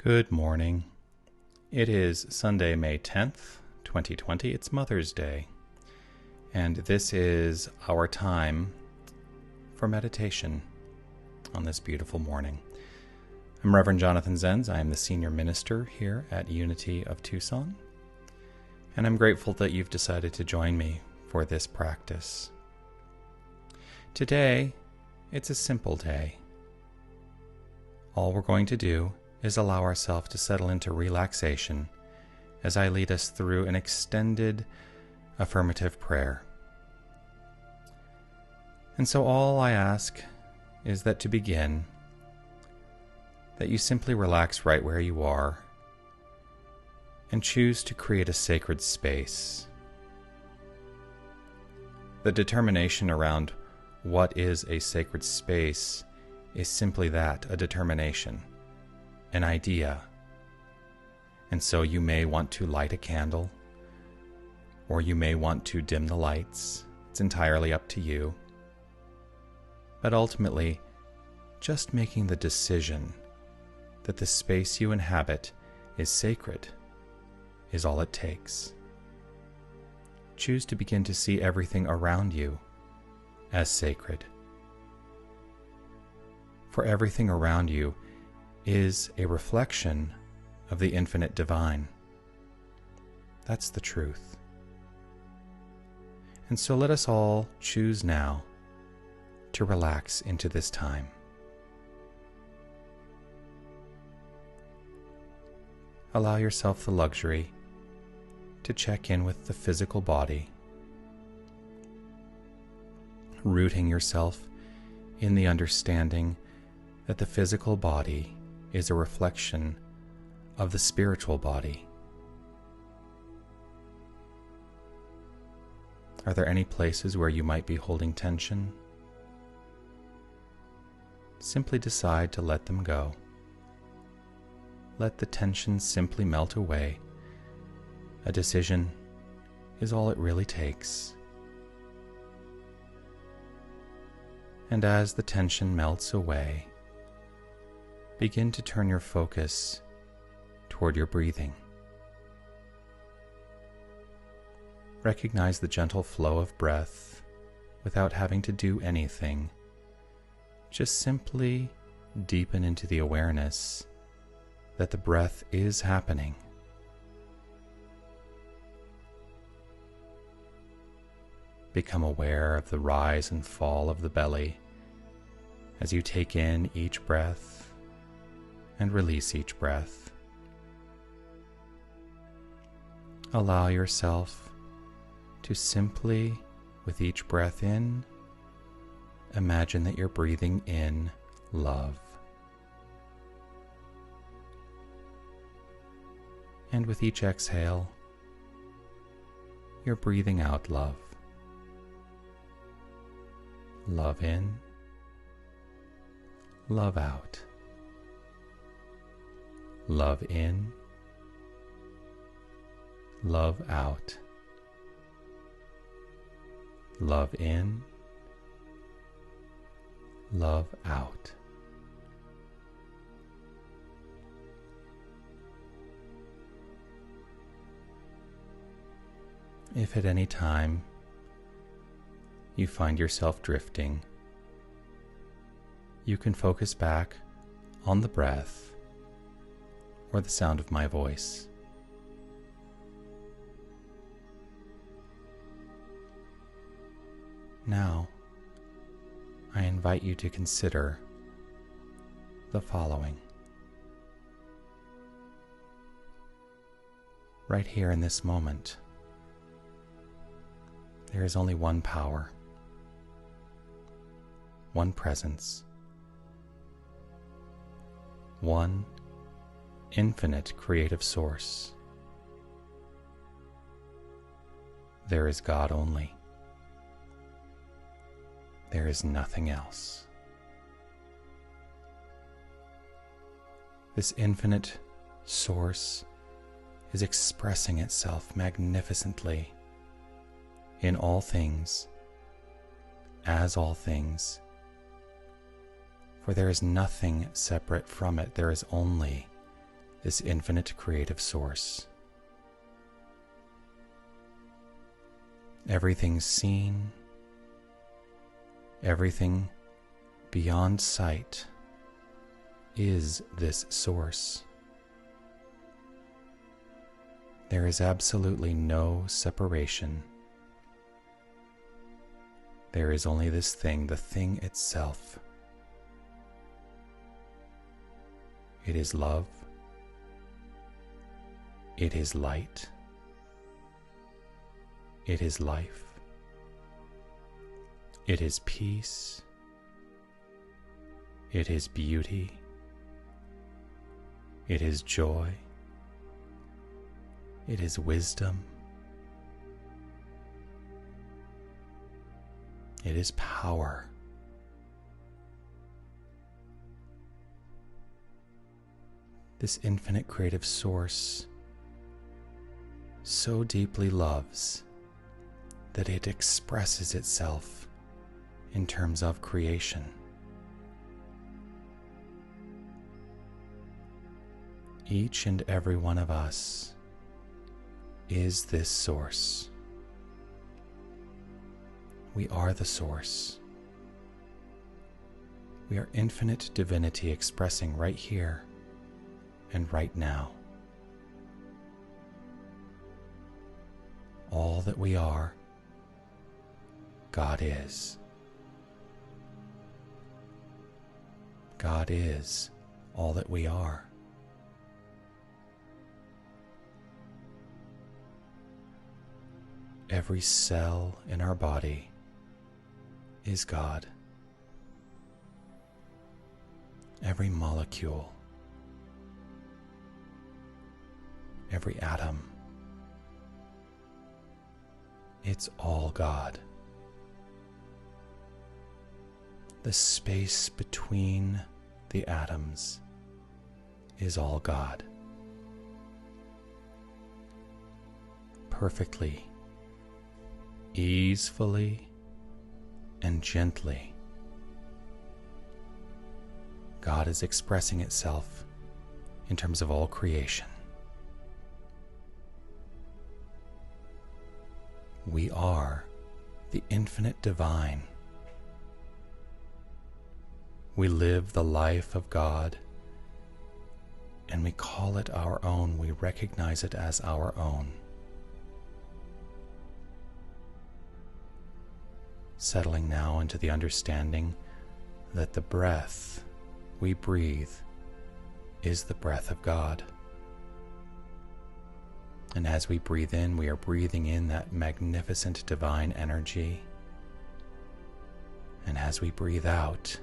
Good morning. It is Sunday, May 10th, 2020. It's Mother's Day. And this is our time for meditation on this beautiful morning. I'm Reverend Jonathan Zenz. I am the senior minister here at Unity of Tucson. And I'm grateful that you've decided to join me for this practice. Today, it's a simple day. All we're going to do is allow ourselves to settle into relaxation as I lead us through an extended affirmative prayer. And so all I ask is that to begin, that you simply relax right where you are and choose to create a sacred space. The determination around what is a sacred space is simply that, a determination. An idea. And so you may want to light a candle, or you may want to dim the lights. It's entirely up to you. But ultimately, just making the decision that the space you inhabit is sacred is all it takes. Choose to begin to see everything around you as sacred. For everything around you is a reflection of the infinite divine. That's the truth. And so let us all choose now to relax into this time. Allow yourself the luxury to check in with the physical body, rooting yourself in the understanding that the physical body is a reflection of the spiritual body. Are there any places where you might be holding tension? Simply decide to let them go. Let the tension simply melt away. A decision is all it really takes. And as the tension melts away, begin to turn your focus toward your breathing. Recognize the gentle flow of breath without having to do anything. Just simply deepen into the awareness that the breath is happening. Become aware of the rise and fall of the belly as you take in each breath and release each breath. Allow yourself to simply, with each breath in, imagine that you're breathing in love. And with each exhale, you're breathing out love. Love in, love out. Love in, love out. Love in, love out. If at any time you find yourself drifting, you can focus back on the breath or the sound of my voice. Now, I invite you to consider the following. Right here in this moment, there is only one power, one presence, one infinite creative source. There is God only. There is nothing else. This infinite source is expressing itself magnificently in all things, as all things, for there is nothing separate from it. There is only this infinite creative source. Everything seen, everything beyond sight is this source. There is absolutely no separation. There is only this thing, the thing itself. It is love. It is light. It is life. It is peace. It is beauty. It is joy. It is wisdom. It is power. This infinite creative source so deeply loves that it expresses itself in terms of creation. Each and every one of us is this source. We are the source. We are infinite divinity expressing right here and right now. All that we are, God is. God is all that we are. Every cell in our body is God. Every molecule, every atom, it's all God. The space between the atoms is all God. Perfectly, easefully, and gently, God is expressing itself in terms of all creation. We are the infinite divine. We live the life of God, and we call it our own. We recognize it as our own. Settling now into the understanding that the breath we breathe is the breath of God. And as we breathe in, we are breathing in that magnificent divine energy. And as we breathe out,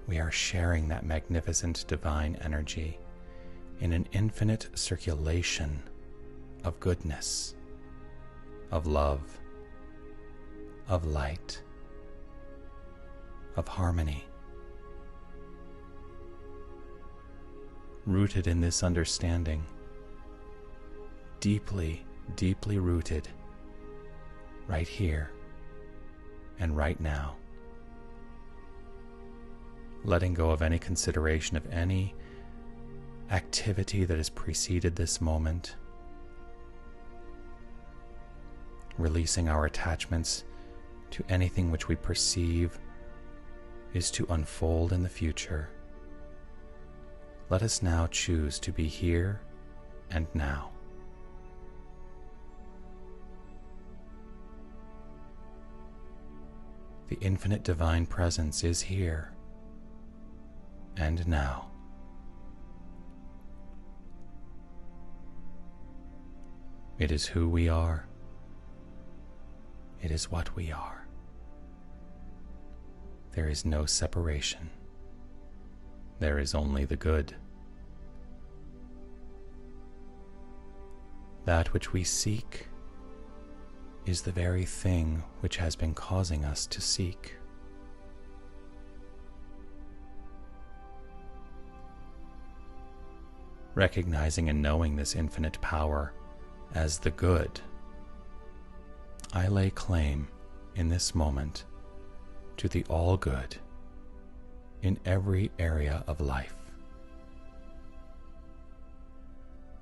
we are sharing that magnificent divine energy in an infinite circulation of goodness, of love, of light, of harmony. Rooted in this understanding, deeply, deeply rooted, right here and right now. Letting go of any consideration of any activity that has preceded this moment. Releasing our attachments to anything which we perceive is to unfold in the future. Let us now choose to be here and now. The infinite divine presence is here and now. It is who we are. It is what we are. There is no separation. There is only the good. That which we seek is the very thing which has been causing us to seek. Recognizing and knowing this infinite power as the good, I lay claim in this moment to the all good in every area of life.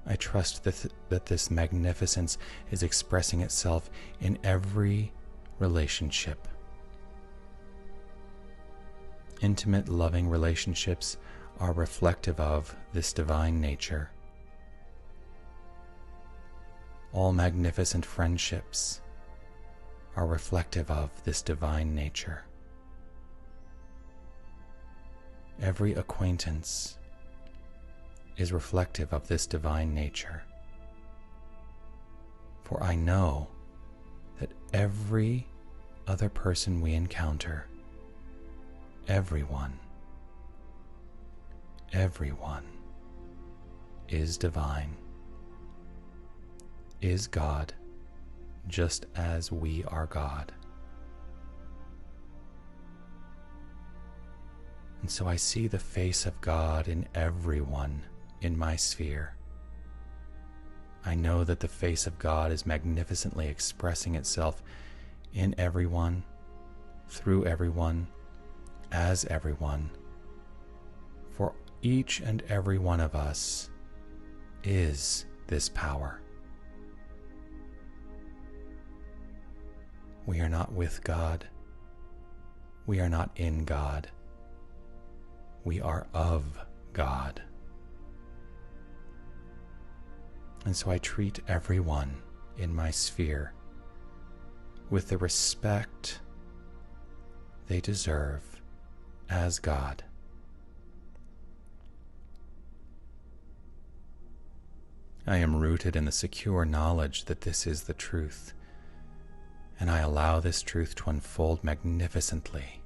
I trust that this magnificence is expressing itself in every relationship. Intimate, loving relationships are reflective of this divine nature. All magnificent friendships are reflective of this divine nature. Every acquaintance is reflective of this divine nature. For I know that every other person we encounter, everyone is divine, is God, just as we are God. And so I see the face of God in everyone in my sphere. I know that the face of God is magnificently expressing itself in everyone, through everyone, as everyone. For each and every one of us is this power. We are not with God. We are not in God. We are of God. And so I treat everyone in my sphere with the respect they deserve as God. I am rooted in the secure knowledge that this is the truth, and I allow this truth to unfold magnificently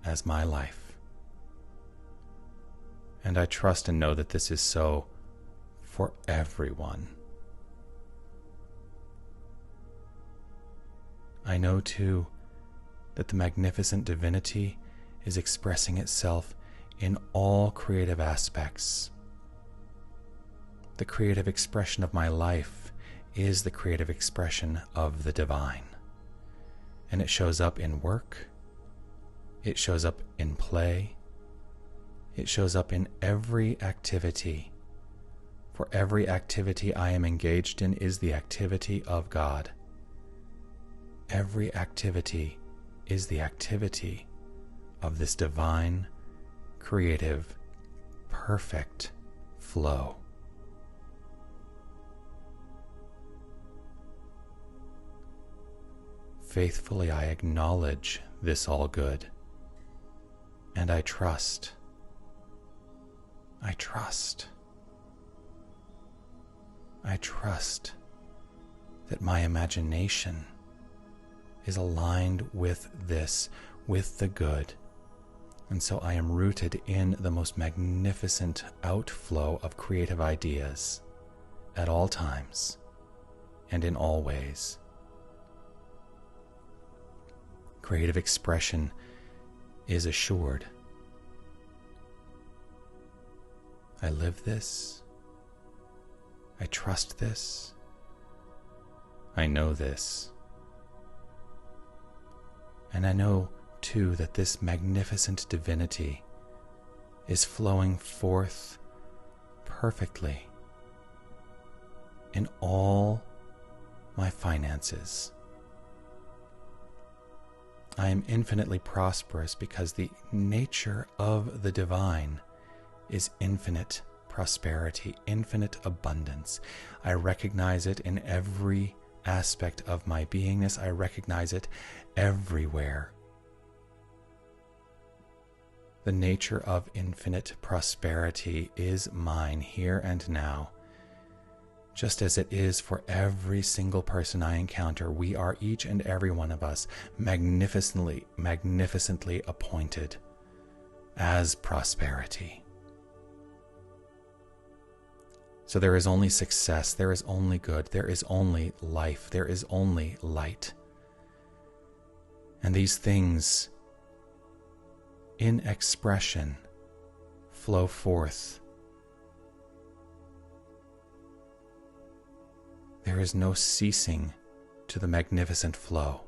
as my life. And I trust and know that this is so for everyone. I know too that the magnificent divinity is expressing itself in all creative aspects. The creative expression of my life is the creative expression of the divine. And it shows up in work, it shows up in play, it shows up in every activity. For every activity I am engaged in is the activity of God. Every activity is the activity of this divine, creative, perfect flow. Faithfully I acknowledge this all good, and I trust. I trust that my imagination is aligned with this, with the good. And so I am rooted in the most magnificent outflow of creative ideas at all times and in all ways. Creative expression is assured. I live this. I trust this. I know this. And I know, too, that this magnificent divinity is flowing forth perfectly in all my finances. I am infinitely prosperous because the nature of the divine is infinite prosperity, infinite abundance. I recognize it in every aspect of my beingness. I recognize it everywhere. The nature of infinite prosperity is mine here and now. Just as it is for every single person I encounter, we are each and every one of us magnificently appointed as prosperity. So there is only success, there is only good, there is only life, there is only light. And these things in expression flow forth. There is no ceasing to the magnificent flow.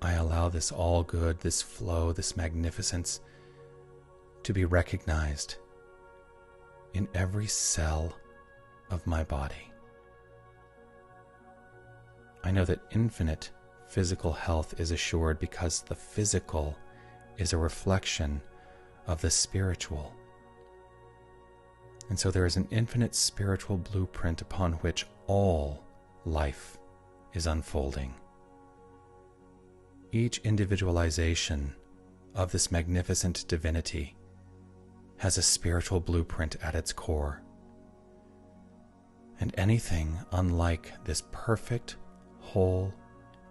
I allow this all good, this flow, this magnificence to be recognized in every cell of my body. I know that infinite physical health is assured because the physical is a reflection of the spiritual. And so there is an infinite spiritual blueprint upon which all life is unfolding. Each individualization of this magnificent divinity has a spiritual blueprint at its core. And anything unlike this perfect, whole,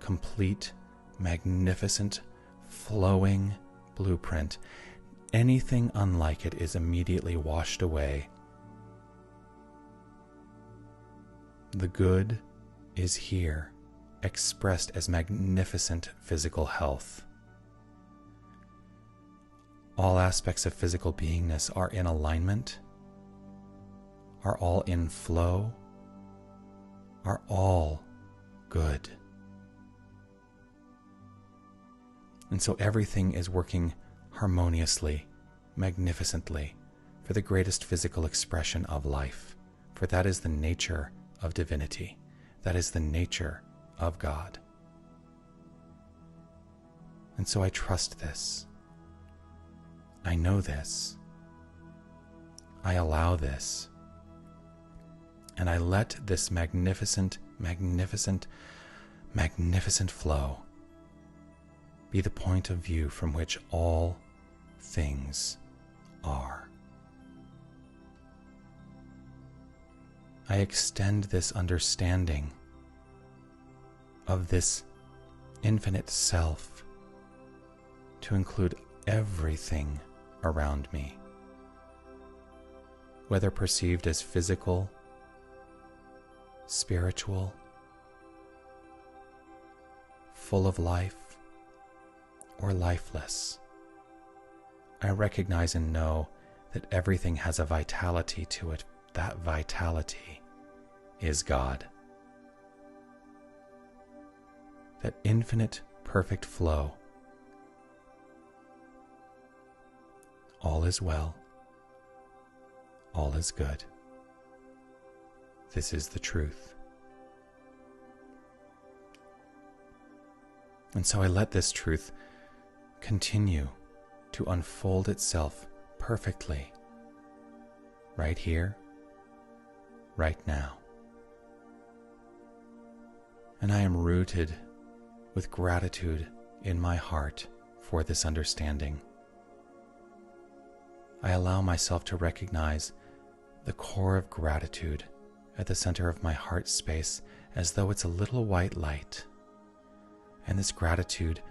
complete, magnificent, flowing blueprint, anything unlike it is immediately washed away. The good is here, expressed as magnificent physical health. All aspects of physical beingness are in alignment, are all in flow, are all good. And so everything is working harmoniously, magnificently, for the greatest physical expression of life, for that is the nature of divinity. That is the nature of God. And so I trust this. I know this. I allow this. And I let this magnificent, magnificent, magnificent flow be the point of view from which all things are. I extend this understanding of this infinite self to include everything around me, whether perceived as physical, spiritual, full of life, or lifeless. I recognize and know that everything has a vitality to it. That vitality is God. That infinite, perfect flow. All is well. All is good. This is the truth. And so I let this truth continue to unfold itself perfectly, right here, right now. And I am rooted with gratitude in my heart for this understanding. I allow myself to recognize the core of gratitude at the center of my heart space as though it's a little white light. And this gratitude,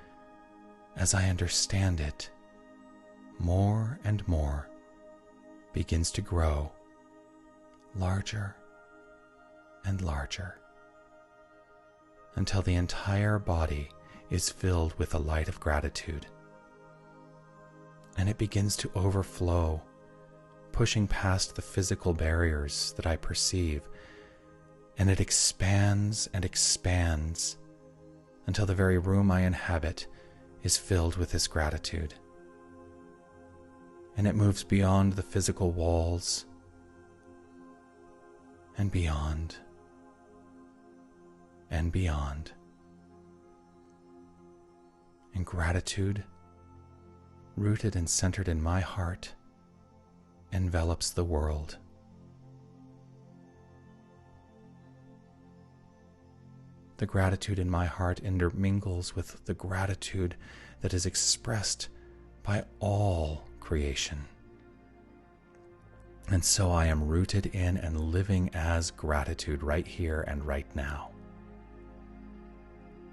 as I understand it, more and more begins to grow larger and larger until the entire body is filled with the light of gratitude. And it begins to overflow, pushing past the physical barriers that I perceive, and it expands and expands until the very room I inhabit is filled with this gratitude. And it moves beyond the physical walls and beyond and beyond. And gratitude, rooted and centered in my heart, envelops the world. The gratitude in my heart intermingles with the gratitude that is expressed by all creation. And so I am rooted in and living as gratitude right here and right now.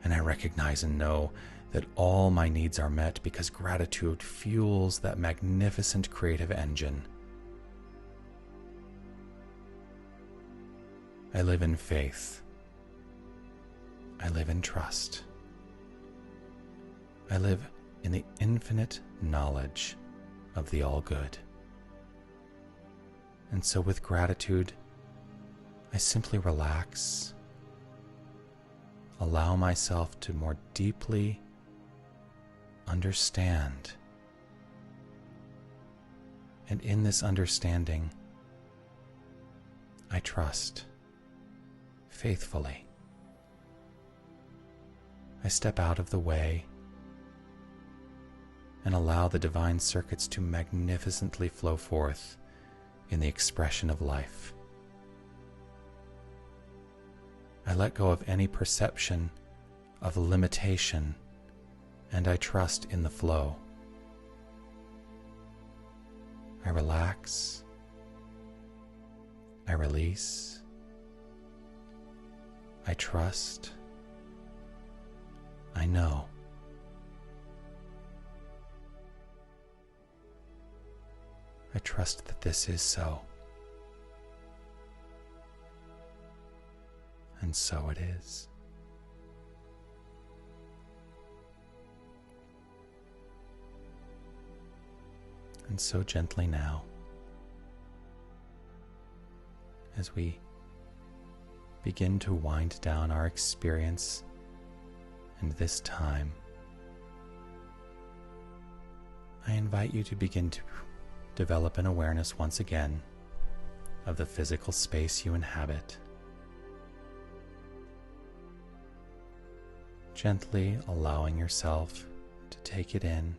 And I recognize and know that all my needs are met because gratitude fuels that magnificent creative engine. I live in faith. I live in trust. I live in the infinite knowledge of the all-good. And so with gratitude, I simply relax, allow myself to more deeply understand. And in this understanding, I trust faithfully. I step out of the way and allow the divine circuits to magnificently flow forth in the expression of life. I let go of any perception of limitation, and I trust in the flow. I relax, I release, I trust, I know. I trust that this is so. And so it is. And so gently now, as we begin to wind down our experience and this time, I invite you to begin to develop an awareness once again of the physical space you inhabit. Gently allowing yourself to take it in,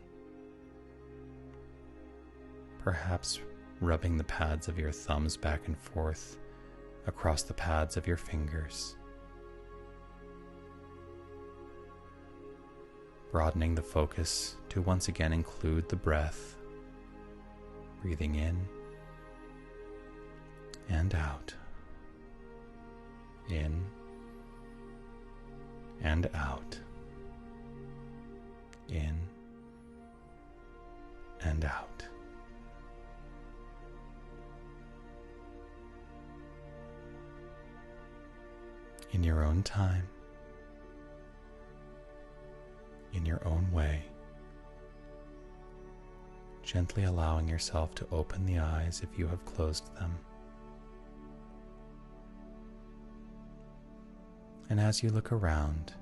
perhaps rubbing the pads of your thumbs back and forth across the pads of your fingers, broadening the focus to once again include the breath, breathing in and out, in and out, in and out. In your own time, in your own way, gently allowing yourself to open the eyes if you have closed them. And as you look around,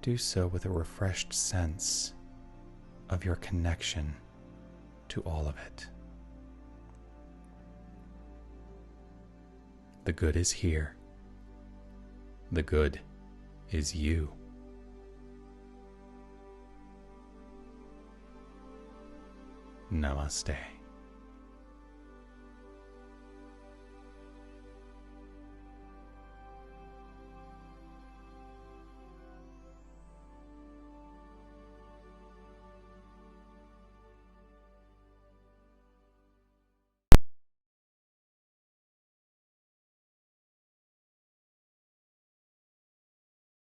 do so with a refreshed sense of your connection to all of it. The good is here. The good is you. Namaste.